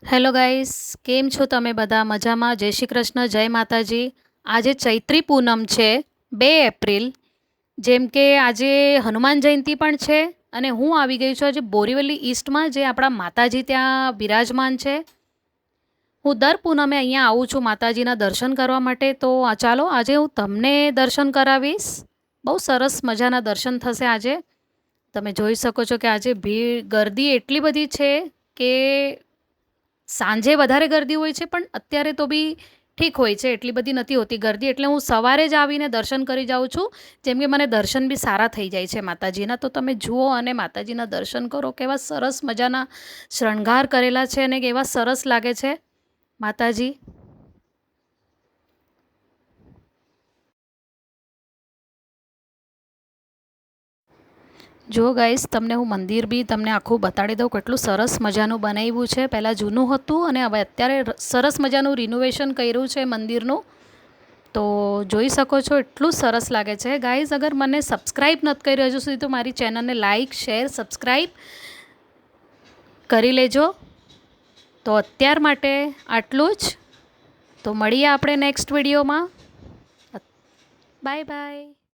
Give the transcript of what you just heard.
Hello guys, કેમ છો તમે બધા? મજામાં? જય શ્રી કૃષ્ણ, જય માતાજી. આજે ચૈત્રી પૂનમ છે, 2 એપ્રિલ. જેમ કે આજે હનુમાન જયંતી પણ છે અને હું આવી ગઈ છું આજે બોરીવલી ઈસ્ટમાં, જે આપણા માતાજી ત્યાં બિરાજમાન છે. હું દર પૂનમે અહીંયા આવું છું માતાજીના દર્શન કરવા માટે. તો ચાલો આજે હું તમને દર્શન કરાવીશ. બહુ સરસ મજાના દર્શન થશે આજે. તમે જોઈ શકો છો કે આજે ગરદી એટલી બધી છે કે સાંજે વધારે ગરદી હોય છે, પણ અત્યારે તો બી ઠીક હોય છે, એટલી બધી નથી હોતી ગરદી. એટલે હું સવારે જ આવીને દર્શન કરી જાઉં છું, જેમ કે મને દર્શન બી સારા થઈ જાય છે માતાજીના. તો તમે જુઓ અને માતાજીના દર્શન કરો, કેવા સરસ મજાના શણગાર કરેલા છે અને કેવા સરસ લાગે છે માતાજી. જો ગાઈસ, તમને હું મંદિર બી તમને આખું બતાડી દઉં, કેટલું સરસ મજાનું બનાવ્યું છે. પહેલાં જૂનું હતું અને હવે અત્યારે સરસ મજાનું રિનોવેશન કર્યું છે મંદિરનું. તો જોઈ શકો છો, એટલું સરસ લાગે છે. ગાઈઝ, અગર મને સબસ્ક્રાઈબ નથી કર્યું હજુ સુધી, તો મારી ચેનલને લાઇક, શેર, સબસ્ક્રાઈબ કરી લેજો. તો અત્યાર માટે આટલું જ. તો મળીએ આપણે નેક્સ્ટ વિડીયોમાં. Bye bye.